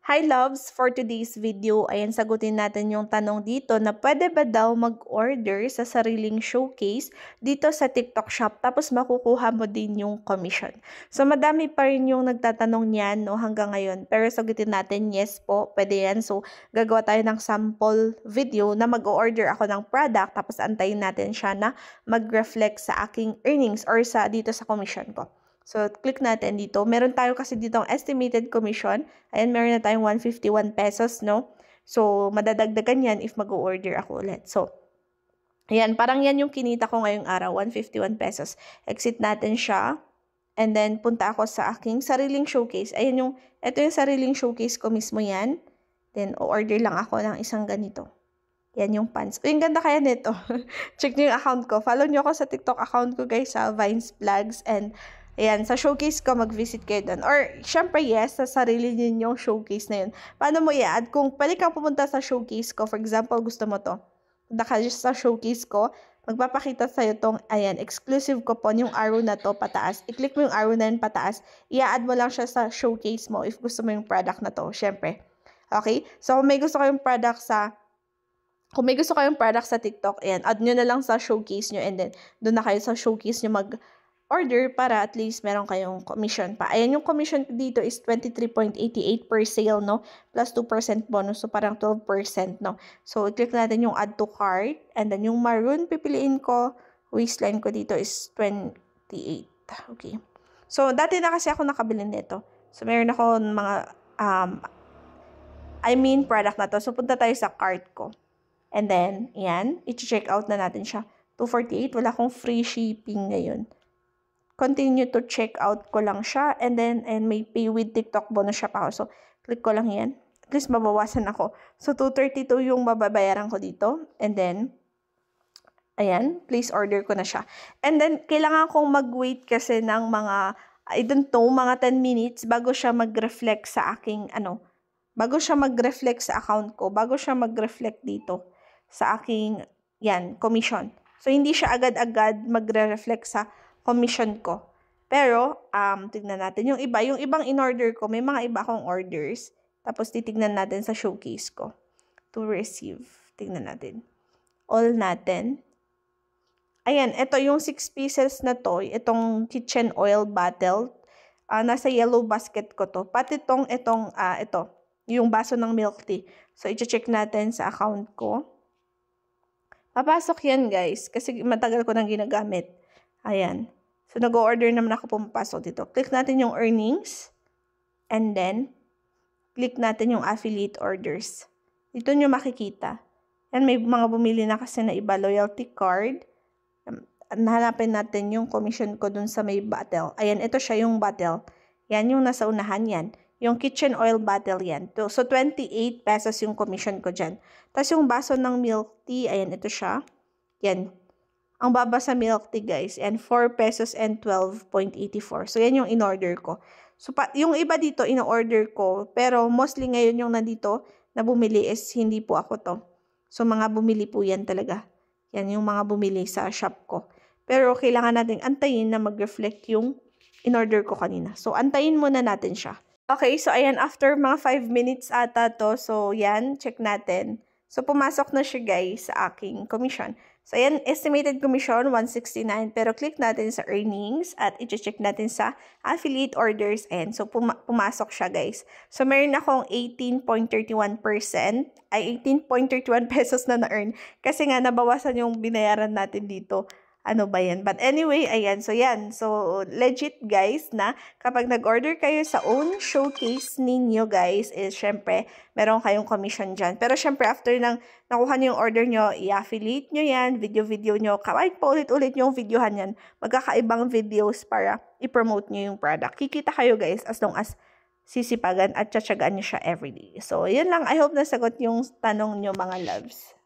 Hi loves! For today's video, ayan sagutin natin yung tanong dito na pwede ba daw mag-order sa sariling showcase dito sa TikTok Shop tapos makukuha mo din yung commission. So madami pa rin yung nagtatanong niyan no, hanggang ngayon. Pero sagutin natin, yes po, pwede yan. So gagawa tayo ng sample video na mag-order ako ng product tapos antayin natin siya na mag-reflect sa aking earnings or dito sa commission ko. So, click natin dito. Meron tayo kasi dito ang estimated commission. Ayan, meron na tayong 151 pesos, no? So, madadagdagan yan if mag-order ako ulit. So, ayan, parang yan yung kinita ko ngayong araw, 151 pesos. Exit natin siya. And then, punta ako sa aking sariling showcase. Ayan ito yung sariling showcase ko mismo yan. Then, order lang ako ng isang ganito. Yan yung pants. Uy, ang ganda kaya nito. Check nyo yung account ko. Follow nyo ako sa TikTok account ko, guys, sa Vines Vlogs. And, ayan, sa showcase ko, mag-visit kayo doon. Or, syempre, yes, sa sarili ninyong showcase na yun. Paano mo i-add? Kung pwede kang pumunta sa showcase ko, for example, gusto mo to. Punta ka sa showcase ko, magpapakita sa'yo tong, ayan, exclusive coupon, yung arrow na to, pataas. I-click mo yung arrow na yun, pataas. I-add mo lang siya sa showcase mo if gusto mo yung product na to, syempre. Okay? So, kung may gusto kayong product sa TikTok, ayan, add nyo na lang sa showcase nyo and then doon na kayo sa showcase nyo mag-order para at least meron kayong commission pa. Ayan, yung commission dito is 23.88 per sale, no? Plus 2% bonus, so parang 12%, no? So, i-click natin yung add to cart and then yung maroon, pipiliin ko, waistline ko dito is 28. Okay. So, dati na kasi ako nakabili nito. So, meron ako mga, product na to. So, punta tayo sa cart ko. And then, yan, i-check out na natin siya. 248, wala akong free shipping ngayon. Continue to check out ko lang siya. And then, may pay with TikTok bonus siya pa ako. So, click ko lang yan. At least mabawasan ako. So, 232 yung mababayaran ko dito. And then, ayan, place order ko na siya. And then, kailangan kong mag-wait kasi ng mga, I don't know, mga 10 minutes bago siya mag-reflect sa aking, bago siya mag-reflect sa account ko, bago siya mag-reflect dito sa aking, yan, commission. So, hindi siya agad-agad magre-reflect sa commission ko. Pero, tignan natin. Yung ibang in-order ko, may mga iba akong orders. Tapos, titignan natin sa showcase ko. To receive. Tignan natin. All natin. Ayan, ito yung 6 pieces na to. Itong kitchen oil bottle. Nasa yellow basket ko to. Pati ito, yung baso ng milk tea. So, i-check natin sa account ko. Papasok yan, guys. Kasi matagal ko nang ginagamit. Ayan. So, nag-order naman ako pumapasok dito. Click natin yung earnings. And then, click natin yung affiliate orders. Dito nyo makikita. And may mga bumili na kasi na iba. Loyalty card. Hanapin natin yung commission ko dun sa may bottle. Ayan, ito siya yung bottle. Yan yung nasa unahan yan. Yung kitchen oil bottle yan. So, 28 pesos yung commission ko dyan. Tapos yung baso ng milk tea, ayan, ito siya. Yan. Ang baba sa milk tea, guys. And 4 pesos and 12.84. So, yan yung in-order ko. So, yung iba dito, in-order ko. Pero, mostly ngayon yung nandito na bumili is hindi po ako to. So, mga bumili po yan talaga. Yan yung mga bumili sa shop ko. Pero, kailangan natin antayin na mag-reflect yung in-order ko kanina. So, antayin muna natin siya. Okay, so ayan, after mga 5 minutes ata to, so yan, check natin. So, pumasok na siya, guys, sa aking commission. So, ayan, estimated commission, 169. Pero, click natin sa earnings at i-check natin sa affiliate orders. And so, pumasok siya, guys. So, meron akong 18.31%, ay 18.31 pesos na na-earn. Kasi nga, nabawasan yung binayaran natin dito. Ano ba yan? But anyway, ayan. So, yan. So, legit, guys, na kapag nag-order kayo sa own showcase ninyo, guys, is syempre, meron kayong commission dyan. Pero, syempre, after nang nakuha nyo yung order nyo, i-affiliate nyo yan, video nyo, kahit paulit-ulit yung videohan yan, magkakaibang videos para i-promote nyo yung product. Kikita kayo, guys, as long as sisipagan at tsatsagaan nyo siya everyday. So, yun lang. I hope nasagot yung tanong nyo, mga loves.